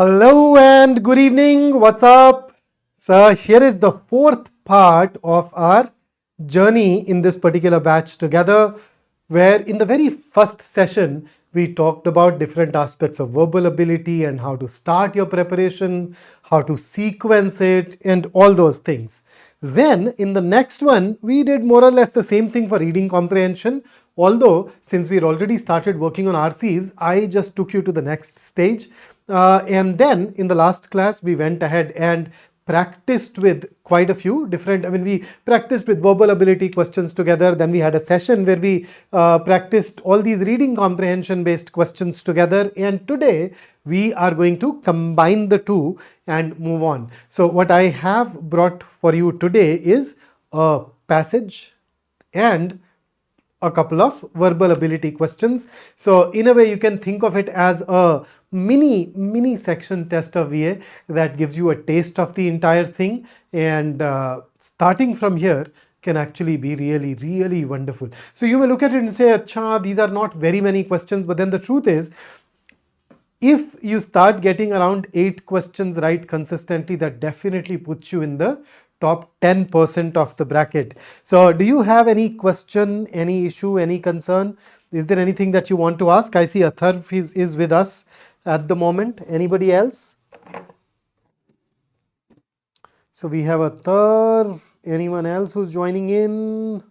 Hello and good evening. What's up? So, here is the fourth part of our journey in this particular batch together, where in the very first session, we talked about different aspects of verbal ability and how to start your preparation, how to sequence it, and all those things. Then, in the next one, we did more or less the same thing for reading comprehension. Although, since we'd already started working on RCs, I just took you to the next stage. And then in the last class, we went ahead and practiced with quite a few different, we practiced with verbal ability questions together. Then we had a session where we practiced all these reading comprehension based questions together. And today we are going to combine the two and move on. So what I have brought for you today is a passage and a couple of verbal ability questions. So in a way, you can think of it as a mini section test of VA that gives you a taste of the entire thing, and starting from here can actually be really wonderful. So you may look at it and say, "Acha, these are not very many questions," but then the truth is, if you start getting around 8 questions right consistently, that definitely puts you in the top 10% of the bracket. So do you have any question, any issue, any concern? Is there anything that you want to ask? I see Atharv is with us at the moment. Anybody else? So we have Atharv. Anyone else who's joining in?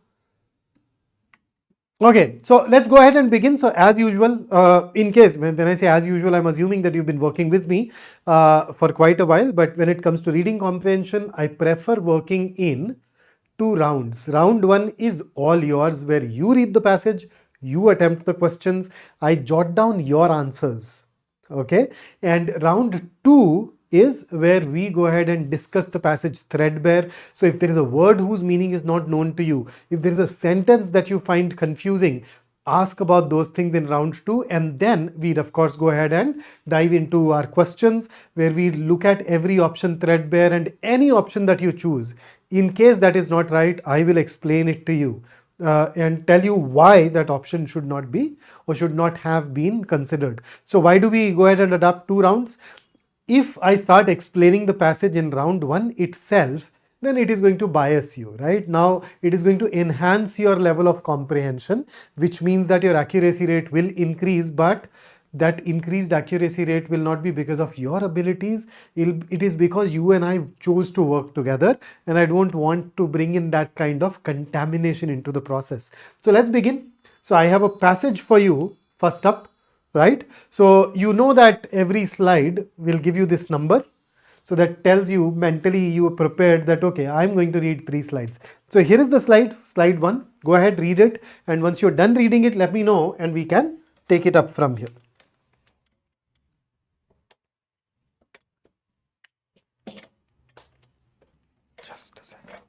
Okay, so let's go ahead and begin. So as usual, in case, when I say as usual, I'm assuming that you've been working with me for quite a while. But when it comes to reading comprehension, I prefer working in 2 rounds. Round 1 is all yours, where you read the passage, you attempt the questions, I jot down your answers. Okay, and round 2 is where we go ahead and discuss the passage threadbare. So if there is a word whose meaning is not known to you, if there is a sentence that you find confusing, ask about those things in round 2, and then we'd of course go ahead and dive into our questions, where we look at every option threadbare, and any option that you choose, in case that is not right, I will explain it to you. And tell you why that option should not be or should not have been considered. So why do we go ahead and adopt 2 rounds? If I start explaining the passage in round 1 itself, then it is going to bias you, right? Now it is going to enhance your level of comprehension, which means that your accuracy rate will increase, but that increased accuracy rate will not be because of your abilities. It is because you and I chose to work together, and I don't want to bring in that kind of contamination into the process. So let's begin. So I have a passage for you first up, right? So you know that every slide will give you this number. So that tells you mentally you are prepared that, okay, I'm going to read 3 slides. So here is the slide, slide 1. Go ahead, read it. And once you're done reading it, let me know and we can take it up from here. Just a second.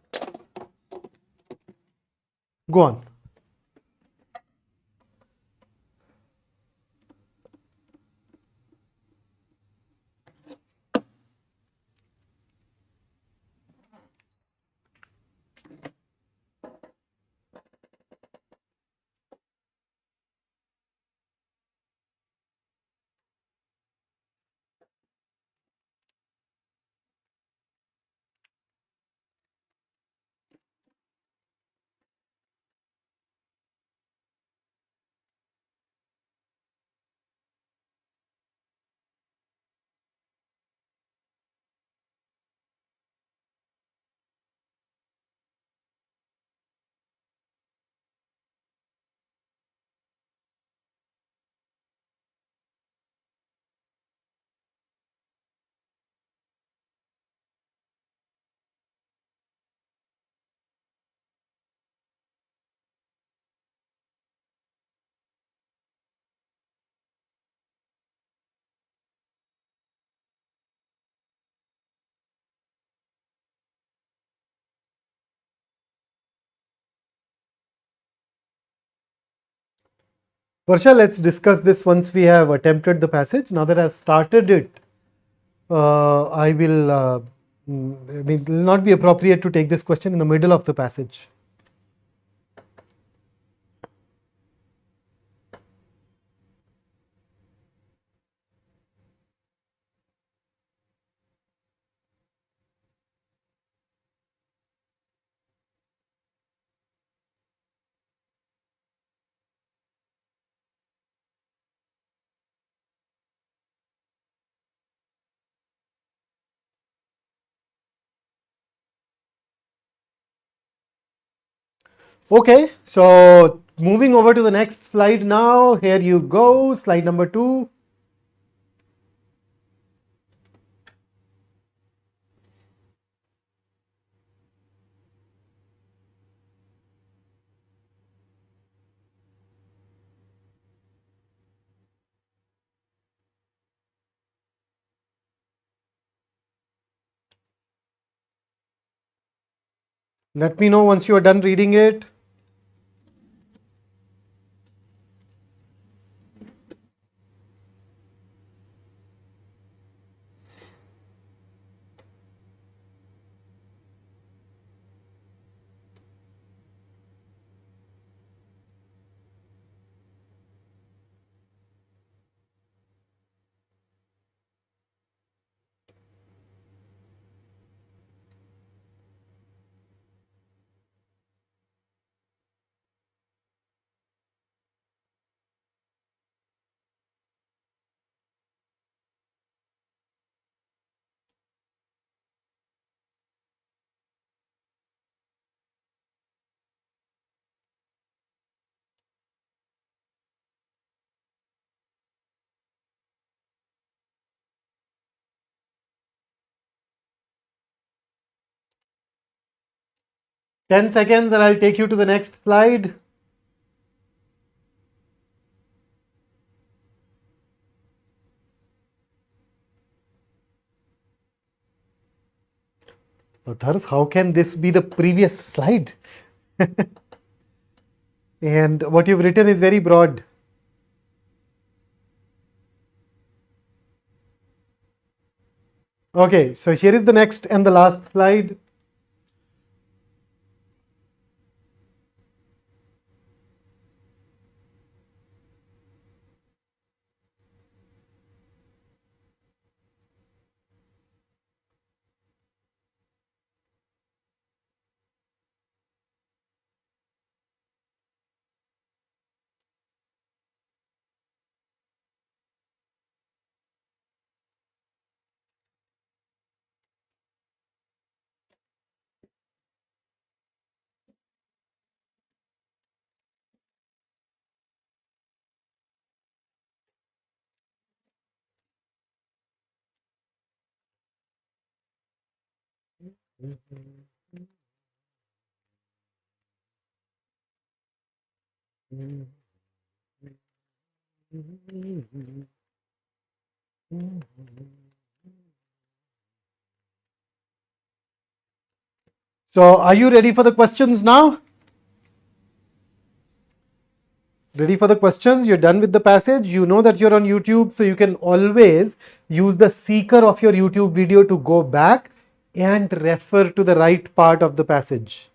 Go on. Varsha, let's discuss this once we have attempted the passage. Now that I've started it, I will, it will not be appropriate to take this question in the middle of the passage. Okay, so moving over to the next slide now. Here you go, slide number 2. Let me know once you are done reading it. Ten seconds and I'll take you to the next slide. Dharv, how can this be the previous slide? And what you've written is very broad. Okay, so here is the next and the last slide. So are you ready for the questions now? Ready for the questions? You're done with the passage. You know that you're on YouTube, so you can always use the seeker of your YouTube video to go back and refer to the right part of the passage.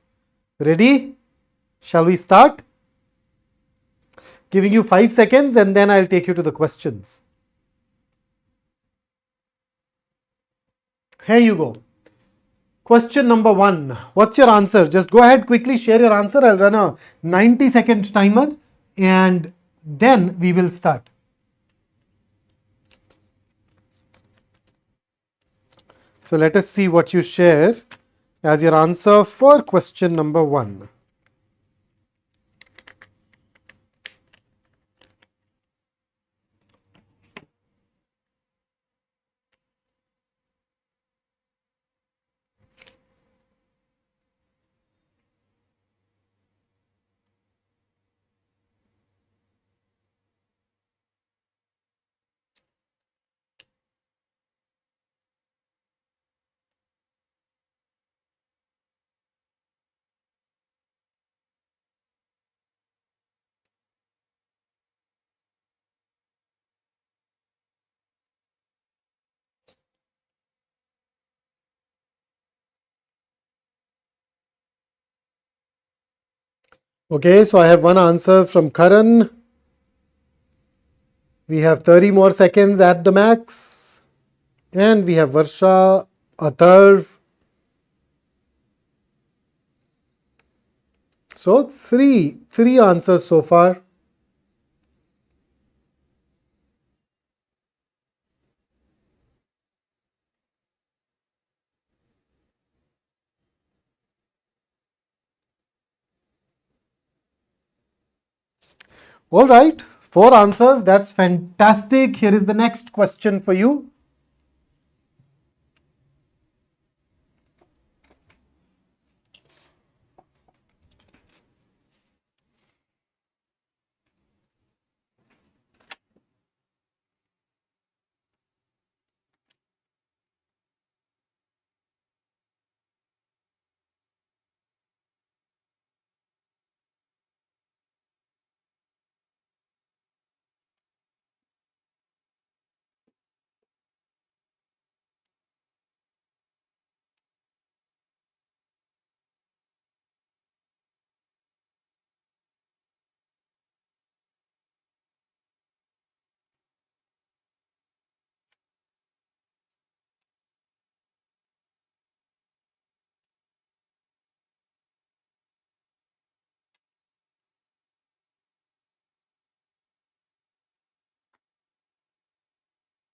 Ready? Shall we start? Giving you 5 seconds and then I'll take you to the questions. Here you go. Question number 1. What's your answer? Just go ahead, quickly share your answer. I'll run a 90-second timer and then we will start. So let us see what you share as your answer for question number 1. Okay, so I have one answer from Karan. We have 30 more seconds at the max. And we have Varsha, Atharv. So three answers so far. All right, 4 answers. That's fantastic. Here is the next question for you.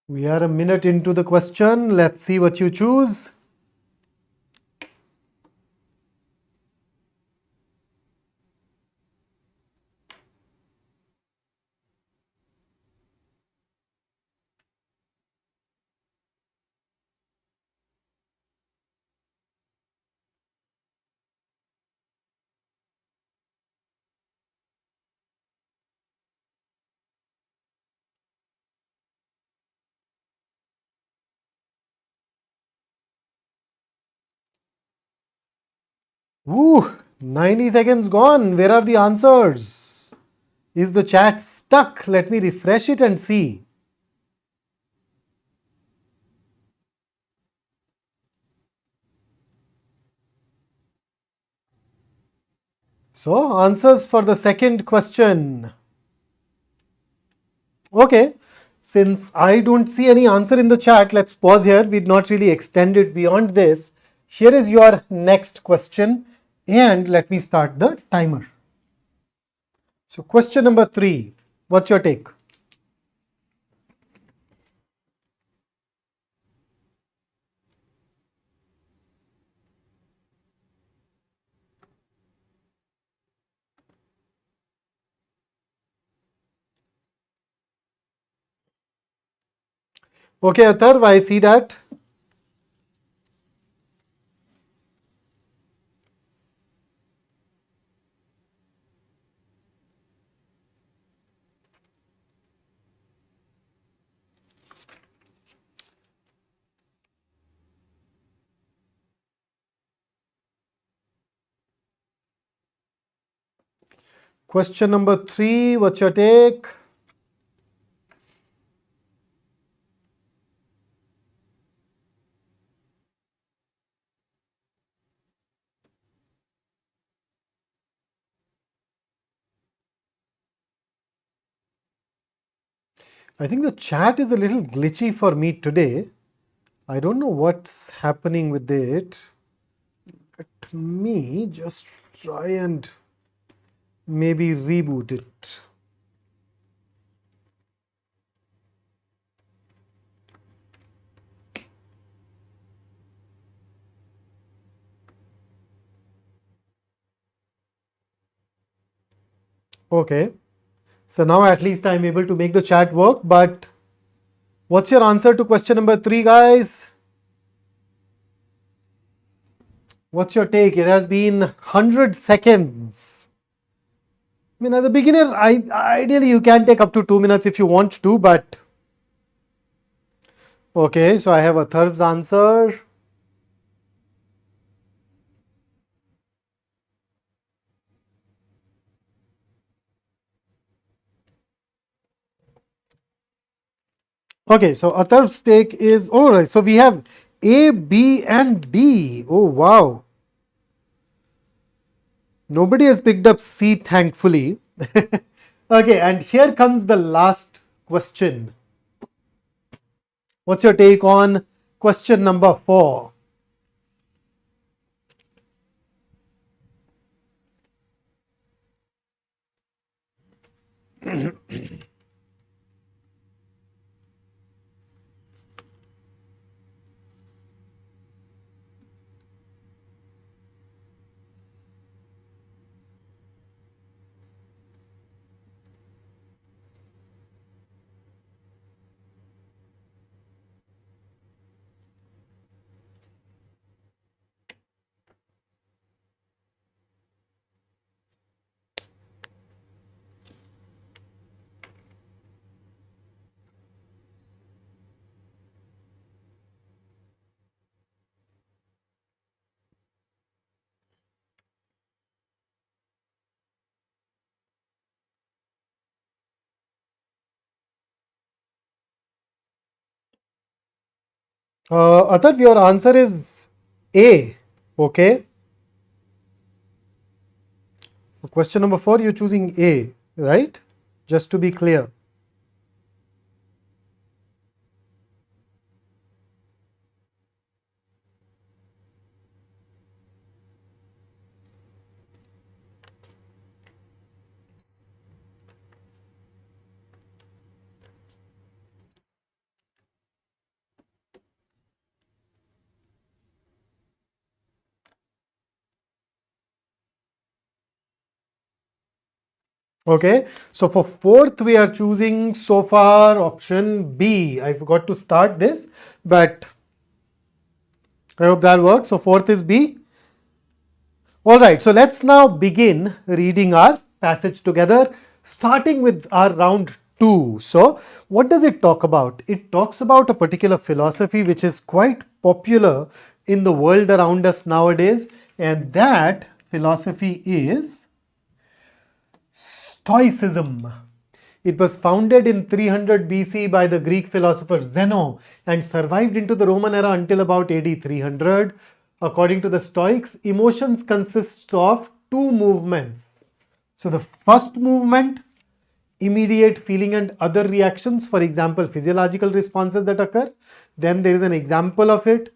We are a minute into the question. Let's see what you choose. Woo, 90 seconds gone. Where are the answers? Is the chat stuck? Let me refresh it and see. So, answers for the second question. Okay, since I don't see any answer in the chat, let's pause here. We'd not really extend it beyond this. Here is your next question, and let me start the timer. So, question number 3. What's your take? Okay, Atharv, I see that. Question number 3, what's your take? I think the chat is a little glitchy for me today. I don't know what's happening with it. Let me just try and maybe reboot it. Okay, so now at least I'm able to make the chat work, but what's your answer to question number 3, guys? What's your take? It has been 100 seconds. I mean, as a beginner, ideally you can take up to 2 minutes if you want to, but okay, so I have Atharv's answer. Okay, so Atharv's take is alright. So we have A, B, and D. Oh wow. Nobody has picked up C, thankfully. Okay, and here comes the last question. What's your take on question number 4? Atharv, your answer is A. Okay. For question number 4, you're choosing A, right? Just to be clear. Okay, so for fourth, we are choosing so far option B. I forgot to start this, but I hope that works. So fourth is B. All right, so let's now begin reading our passage together, starting with our round 2. So, what does it talk about? It talks about a particular philosophy which is quite popular in the world around us nowadays, and that philosophy is Stoicism. It was founded in 300 BC by the Greek philosopher Zeno and survived into the Roman era until about AD 300. According to the Stoics, emotions consist of two movements. So the first movement, immediate feeling and other reactions, for example, physiological responses that occur. Then there is an example of it.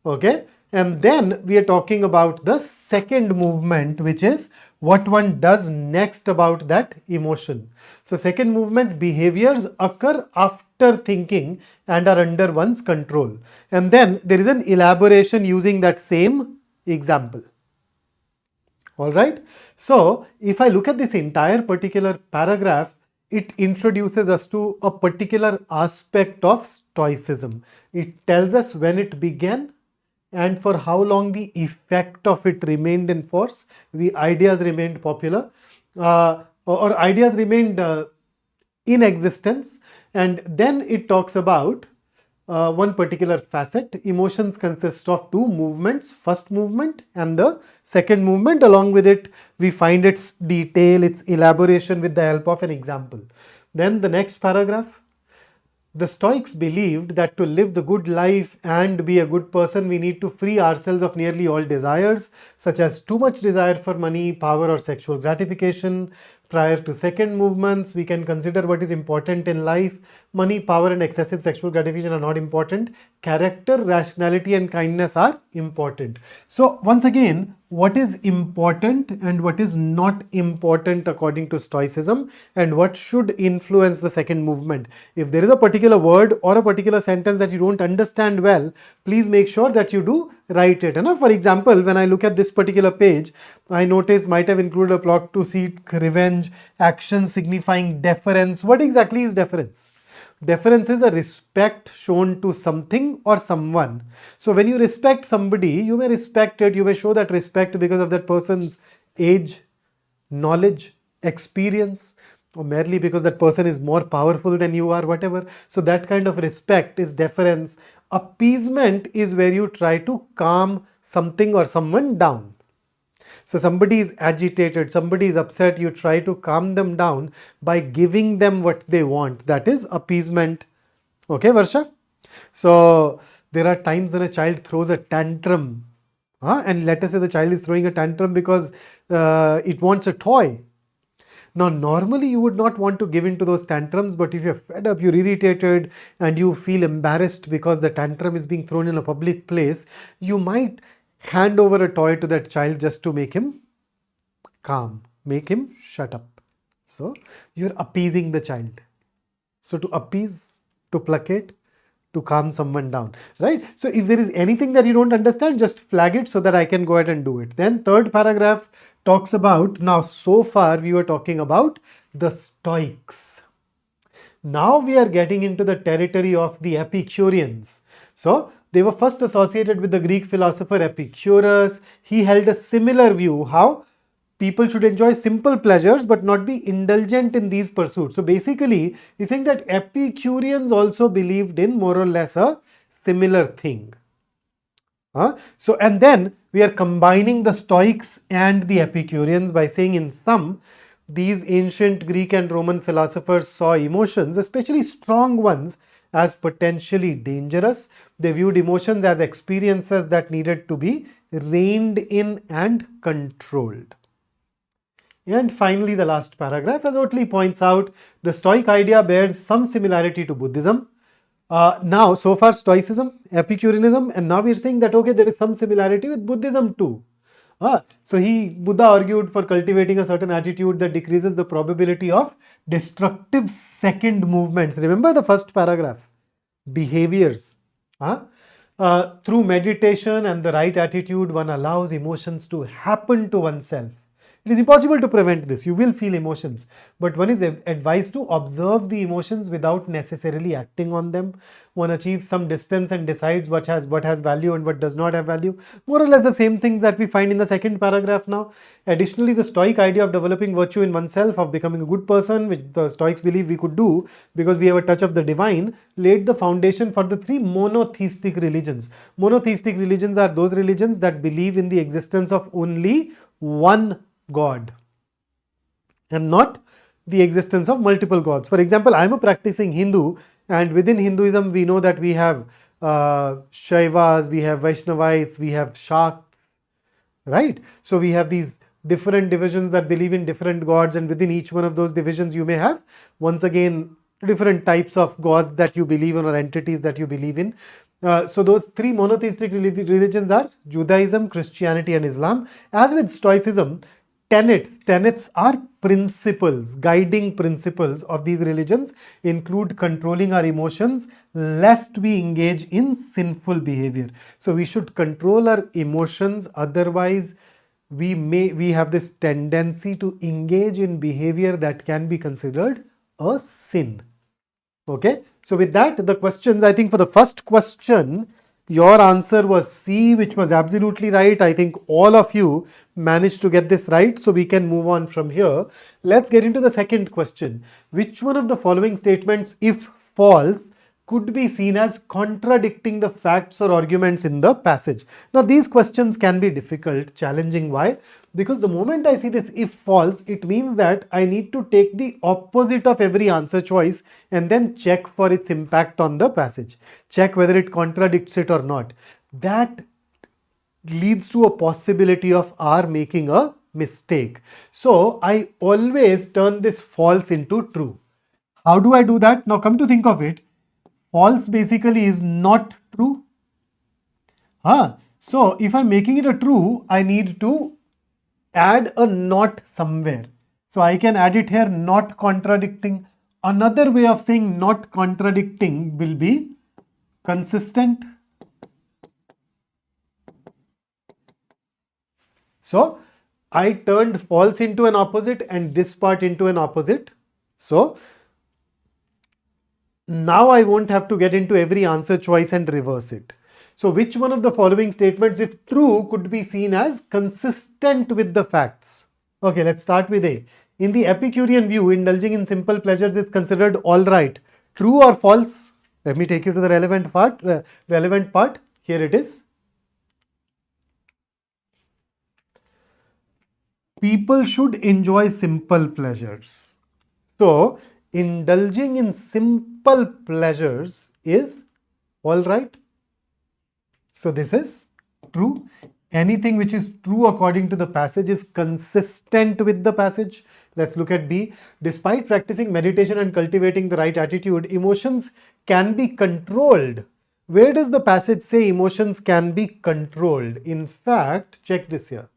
Okay. And then we are talking about the second movement, which is what one does next about that emotion. So second movement, behaviors occur after thinking and are under one's control. And then there is an elaboration using that same example. All right. So if I look at this entire particular paragraph, it introduces us to a particular aspect of Stoicism. It tells us when it began and for how long the effect of it remained in force. The ideas remained popular, or ideas remained in existence. And then it talks about one particular facet. Emotions consist of two movements, first movement and the second movement. Along with it, we find its detail, its elaboration with the help of an example. Then the next paragraph. The Stoics believed that to live the good life and be a good person, we need to free ourselves of nearly all desires, such as too much desire for money, power, or sexual gratification. Prior to second movements, we can consider what is important in life. Money, power, and excessive sexual gratification are not important. Character, rationality, and kindness are important. So, once again, what is important and what is not important according to Stoicism, and what should influence the second movement. If there is a particular word or a particular sentence that you don't understand well, please make sure that you do write it. For example, when I look at this particular page, I notice might have included a plot to seek revenge, action signifying deference. What exactly is deference? Deference is a respect shown to something or someone. So when you respect somebody, you may respect it, you may show that respect because of that person's age, knowledge, experience, or merely because that person is more powerful than you are, whatever. So that kind of respect is deference. Appeasement is where you try to calm something or someone down. So somebody is agitated, somebody is upset, you try to calm them down by giving them what they want. That is appeasement. Okay, Varsha? So there are times when a child throws a tantrum. And let us say the child is throwing a tantrum because it wants a toy. Now, normally you would not want to give in to those tantrums, but if you're fed up, you're irritated, and you feel embarrassed because the tantrum is being thrown in a public place, you might hand over a toy to that child just to make him calm, make him shut up. So, you're appeasing the child. So, to appease, to placate, to calm someone down, right? So, if there is anything that you don't understand, just flag it so that I can go ahead and do it. Then, third paragraph talks about, now so far we were talking about the Stoics. Now we are getting into the territory of the Epicureans. So they were first associated with the Greek philosopher Epicurus. He held a similar view how people should enjoy simple pleasures but not be indulgent in these pursuits. So basically he's saying that Epicureans also believed in more or less a similar thing. So, and then we are combining the Stoics and the Epicureans by saying in sum, these ancient Greek and Roman philosophers saw emotions, especially strong ones, as potentially dangerous. They viewed emotions as experiences that needed to be reined in and controlled. And finally, the last paragraph, as Oatley points out, the Stoic idea bears some similarity to Buddhism. Now, so far Stoicism, Epicureanism, and now we're saying that, okay, there is some similarity with Buddhism too. So Buddha argued for cultivating a certain attitude that decreases the probability of destructive second movements. Remember the first paragraph, behaviors. Through meditation and the right attitude, one allows emotions to happen to oneself. It is impossible to prevent this. You will feel emotions, but one is advised to observe the emotions without necessarily acting on them. One achieves some distance and decides what has value and what does not have value. More or less the same things that we find in the second paragraph now. Additionally, the Stoic idea of developing virtue in oneself, of becoming a good person, which the Stoics believe we could do because we have a touch of the divine, laid the foundation for the three monotheistic religions. Monotheistic religions are those religions that believe in the existence of only one God and not the existence of multiple gods. For example, I am a practicing Hindu, and within Hinduism we know that we have Shaivas, we have Vaishnavites, we have Shakts, right? So we have these different divisions that believe in different gods, and within each one of those divisions you may have once again different types of gods that you believe in or entities that you believe in. So those three monotheistic religions are Judaism, Christianity and Islam. As with Stoicism, tenets are principles, guiding principles of these religions include controlling our emotions lest we engage in sinful behavior. So we should control our emotions, otherwise we have this tendency to engage in behavior that can be considered a sin. Okay, so with that, the questions, I think for the first question, your answer was C, which was absolutely right. I think all of you managed to get this right, so we can move on from here. Let's get into the second question. Which one of the following statements, if false, could be seen as contradicting the facts or arguments in the passage? Now, these questions can be difficult, challenging. Why? Because the moment I see this if false, it means that I need to take the opposite of every answer choice and then check for its impact on the passage. Check whether it contradicts it or not. That leads to a possibility of our making a mistake. So I always turn this false into true. How do I do that? Now come to think of it, false basically is not true. So if I'm making it a true, I need to add a not somewhere. So I can add it here, not contradicting. Another way of saying not contradicting will be consistent. So I turned false into an opposite and this part into an opposite. So now I won't have to get into every answer choice and reverse it. So which one of the following statements, if true, could be seen as consistent with the facts? Okay, let's start with A. In the Epicurean view, indulging in simple pleasures is considered all right. True or false? Let me take you to the relevant part. Here it is. People should enjoy simple pleasures. So indulging in simple pleasures is all right. So this is true. Anything which is true according to the passage is consistent with the passage. Let's look at B. Despite practicing meditation and cultivating the right attitude, emotions can be controlled. Where does the passage say emotions can be controlled? In fact, check this here.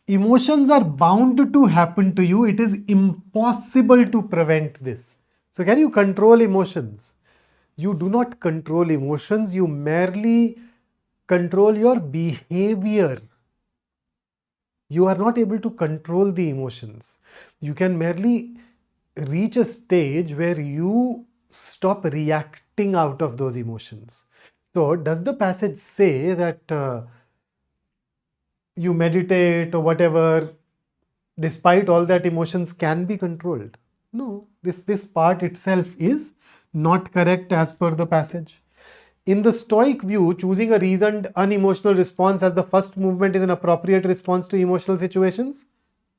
Emotions are bound to happen to you. It is impossible to prevent this. So can you control emotions? You do not control emotions, you merely control your behavior. You are not able to control the emotions. You can merely reach a stage where you stop reacting out of those emotions. So does the passage say that you meditate or whatever, despite all that, emotions can be controlled? No, this part itself is not correct as per the passage. In the Stoic view, choosing a reasoned, unemotional response as the first movement is an appropriate response to emotional situations?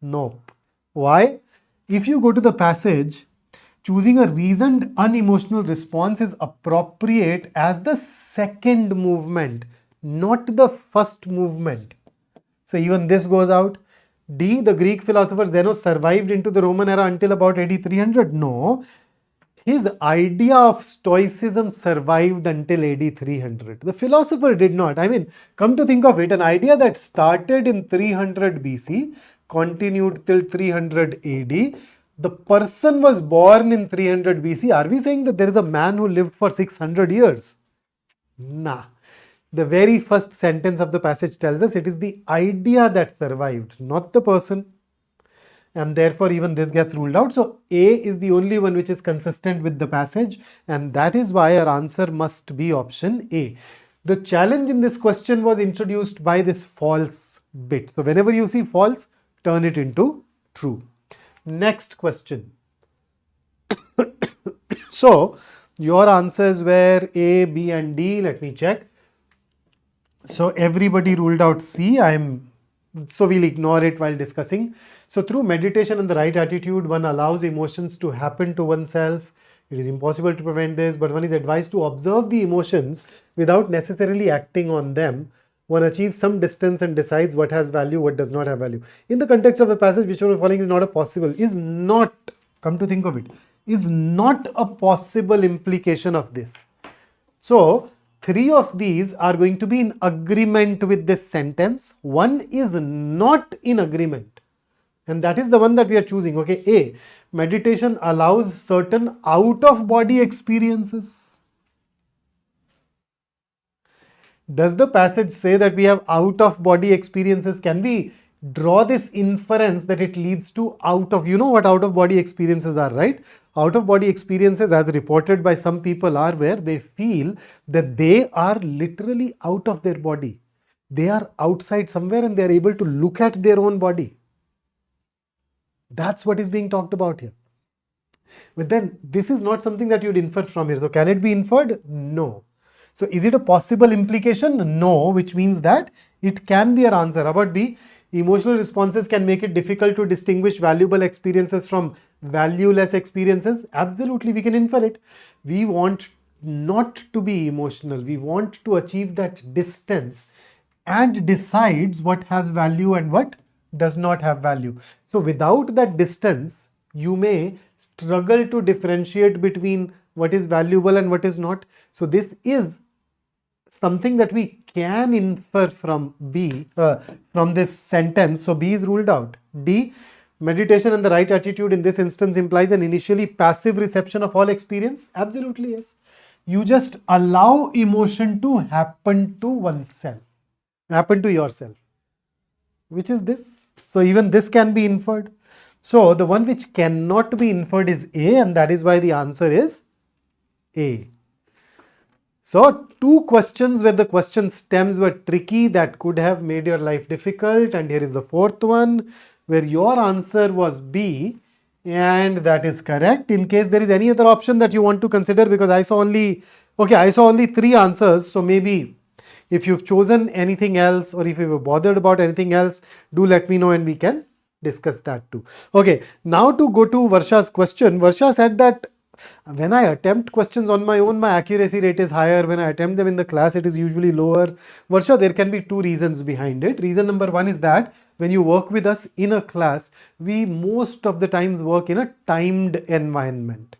Nope. Why? If you go to the passage, choosing a reasoned unemotional response is appropriate as the second movement, not the first movement. So even this goes out. D, the Greek philosopher Zeno survived into the Roman era until about AD 300. No, his idea of Stoicism survived until AD 300. The philosopher did not. I mean, come to think of it, an idea that started in 300 BC, continued till 300 AD. The person was born in 300 BC. Are we saying that there is a man who lived for 600 years? Nah. The very first sentence of the passage tells us it is the idea that survived, not the person. And therefore even this gets ruled out. So A is the only one which is consistent with the passage, and that is why our answer must be option A. The challenge in this question was introduced by this false bit. So whenever you see false, turn it into true. Next question. So your answers were A, B and D. Let me check. So everybody ruled out C. So we'll ignore it while discussing. So through meditation and the right attitude, one allows emotions to happen to oneself. It is impossible to prevent this, but one is advised to observe the emotions without necessarily acting on them. One achieves some distance and decides what has value, what does not have value. In the context of the passage, whichever following is not a possible, is not, come to think of it, is not a possible implication of this. So three of these are going to be in agreement with this sentence. One is not in agreement, and that is the one that we are choosing. Okay, A, meditation allows certain out-of-body experiences. Does the passage say that we have out-of-body experiences? Can we draw this inference that it leads to you know what out-of-body experiences are, right? Out-of-body experiences, as reported by some people, are where they feel that they are literally out of their body. They are outside somewhere and they are able to look at their own body. That's what is being talked about here. But then this is not something that you'd infer from here. So can it be inferred? No. So is it a possible implication? No, which means that it can be our answer. How about B? Emotional responses can make it difficult to distinguish valuable experiences from valueless experiences. Absolutely, we can infer it. We want not to be emotional. We want to achieve that distance and decides what has value and what does not have value. So without that distance, you may struggle to differentiate between what is valuable and what is not. So this is something that we can infer from B, from this sentence. So B is ruled out. D, meditation and the right attitude in this instance implies an initially passive reception of all experience. Absolutely yes. You just allow emotion to happen to oneself, happen to yourself, which is this. So even this can be inferred. So the one which cannot be inferred is A, and that is why the answer is A. So two questions where the question stems were tricky that could have made your life difficult, and here is the fourth one where your answer was B, and that is correct. In case there is any other option that you want to consider, because I saw only three answers, so maybe if you've chosen anything else or if you were bothered about anything else, do let me know and we can discuss that too. Okay, now to go to Varsha's question. Varsha said that when I attempt questions on my own, my accuracy rate is higher. When I attempt them in the class, it is usually lower. Varsha, there can be two reasons behind it. Reason number one is that when you work with us in a class, we most of the times work in a timed environment,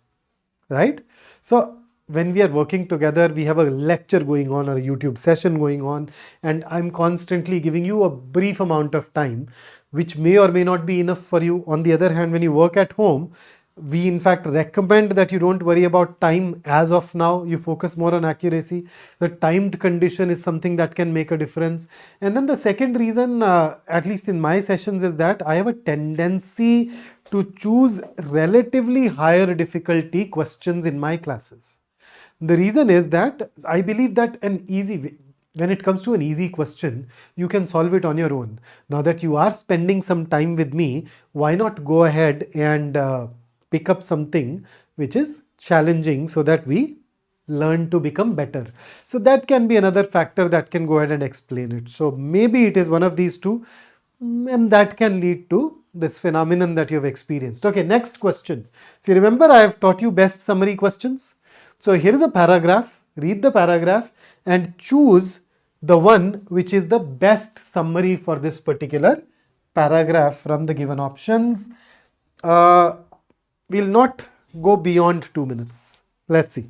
right? So when we are working together, we have a lecture going on or a YouTube session going on, and I'm constantly giving you a brief amount of time, which may or may not be enough for you. On the other hand, when you work at home, we in fact recommend that you don't worry about time as of now. You focus more on accuracy. The timed condition is something that can make a difference. And then the second reason, at least in my sessions, is that I have a tendency to choose relatively higher difficulty questions in my classes. The reason is that I believe that when it comes to an easy question, you can solve it on your own. Now that you are spending some time with me, why not go ahead and pick up something which is challenging so that we learn to become better. So that can be another factor that can go ahead and explain it. So maybe it is one of these two, and that can lead to this phenomenon that you've experienced. Okay, next question. See, remember I have taught you best summary questions. So here is a paragraph. Read the paragraph and choose the one which is the best summary for this particular paragraph from the given options. We'll not go beyond 2 minutes. Let's see.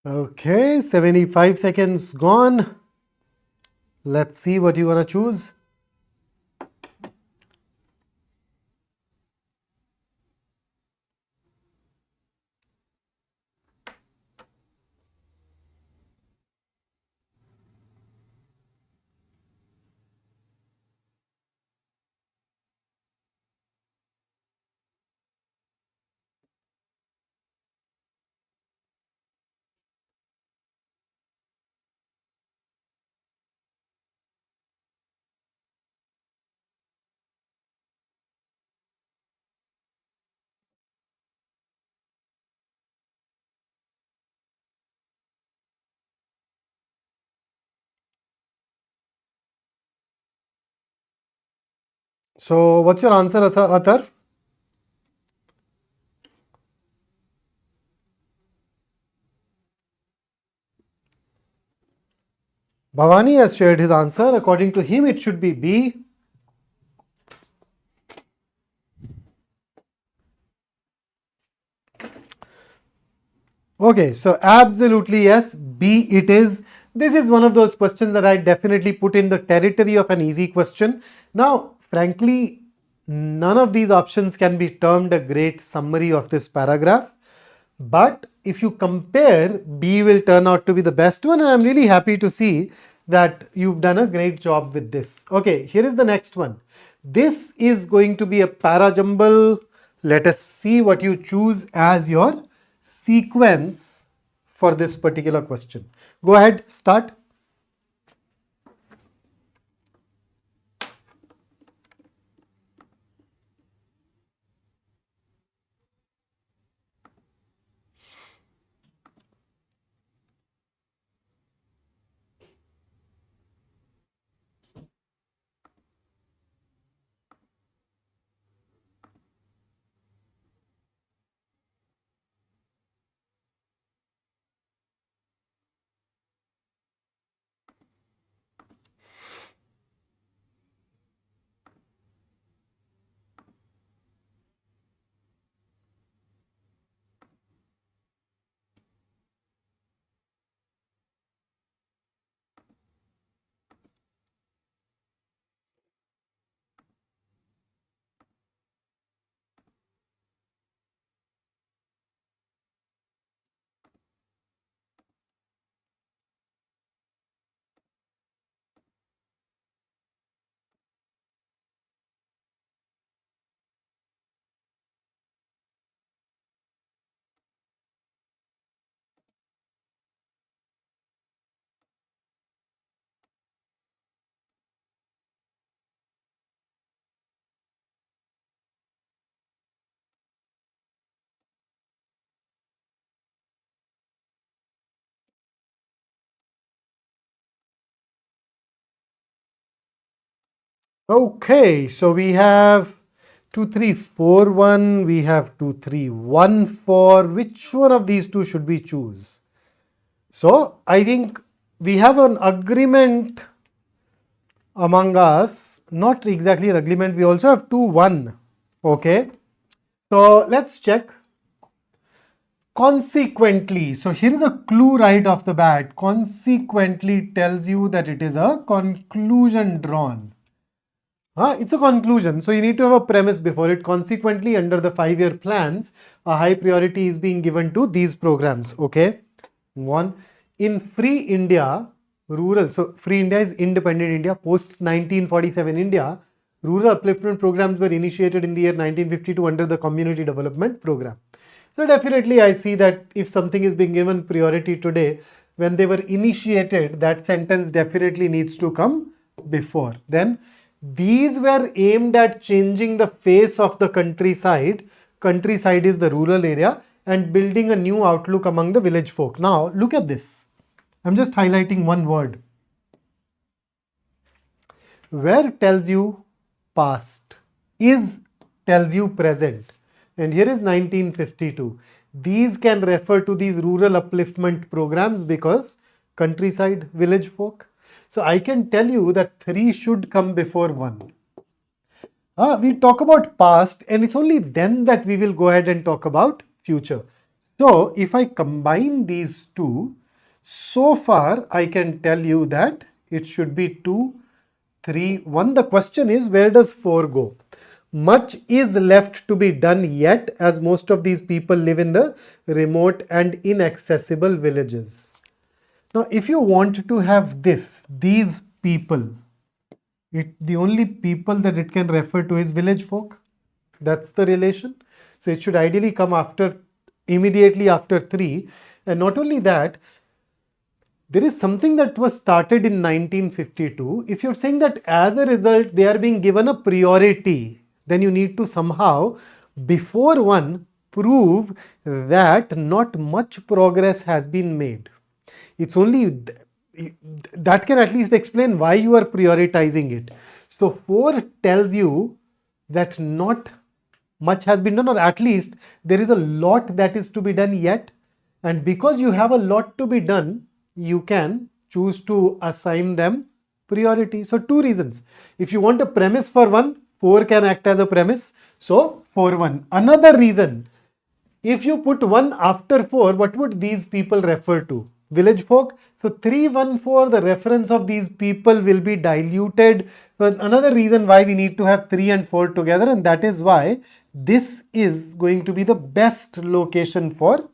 Okay, 75 seconds gone. Let's see what you want to choose. So, what's your answer, Athar? Bhavani has shared his answer. According to him, it should be B. Okay, so absolutely yes, B it is. This is one of those questions that I definitely put in the territory of an easy question. Now, frankly, none of these options can be termed a great summary of this paragraph. But if you compare, B will turn out to be the best one, and I'm really happy to see that you've done a great job with this. Okay, here is the next one. This is going to be a para jumble. Let us see what you choose as your sequence for this particular question. Go ahead, start. Okay, so we have 2341, we have 2314. Which one of these two should we choose? So I think we have an agreement among us, not exactly an agreement, we also have 2-1. Okay, so let's check. Consequently, so here is a clue right off the bat. Consequently tells you that it is a conclusion drawn. It's a conclusion, so you need to have a premise before it. Consequently, under the 5-year plans, a high priority is being given to these programs. Okay, one in Free India, rural. So Free India is independent India. Post 1947 India, rural upliftment programs were initiated in the year 1952 under the Community Development Program. So definitely I see that if something is being given priority today, when they were initiated, that sentence definitely needs to come before. Then these were aimed at changing the face of the countryside. Countryside is the rural area, and building a new outlook among the village folk. Now look at this. I'm just highlighting one word. Where tells you past, is tells you present. And here is 1952. These can refer to these rural upliftment programs because countryside, village folk. So I can tell you that 3 should come before 1. We talk about past, and it's only then that we will go ahead and talk about future. So if I combine these two, so far I can tell you that it should be 2, 3, 1. The question is, where does 4 go? Much is left to be done yet, as most of these people live in the remote and inaccessible villages. Now, if you want to have these people, the only people that it can refer to is village folk. That's the relation. So it should ideally come immediately after 3. And not only that, there is something that was started in 1952. If you're saying that as a result, they are being given a priority, then you need to somehow, before 1, prove that not much progress has been made. It's only that can at least explain why you are prioritizing it. So 4 tells you that not much has been done, or at least there is a lot that is to be done yet. And because you have a lot to be done, you can choose to assign them priority. So 2 reasons. If you want a premise for 1, 4 can act as a premise. So 4-1. Another reason, if you put 1 after 4, what would these people refer to? Village folk. So 3-1-4, the reference of these people will be diluted. So another reason why we need to have 3 and 4 together, and that is why this is going to be the best location for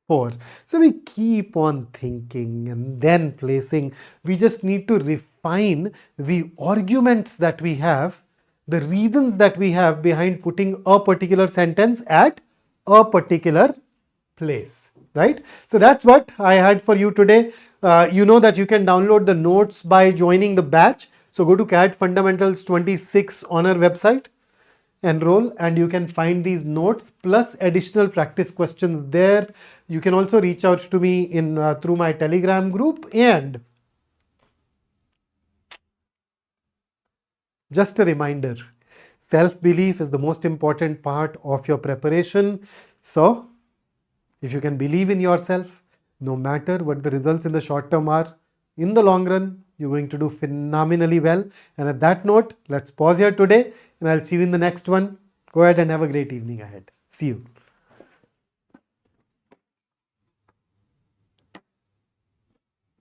4. So we keep on thinking and then placing. We just need to refine the arguments that we have, the reasons that we have behind putting a particular sentence at a particular place, right? So that's what I had for you today. You know that you can download the notes by joining the batch. So go to CAD Fundamentals 26 on our website, enroll, and you can find these notes plus additional practice questions there. You can also reach out to me through my Telegram group. And just a reminder, self-belief is the most important part of your preparation. So if you can believe in yourself, no matter what the results in the short term are, in the long run, you're going to do phenomenally well. And at that note, let's pause here today, and I'll see you in the next one. Go ahead and have a great evening ahead. See you.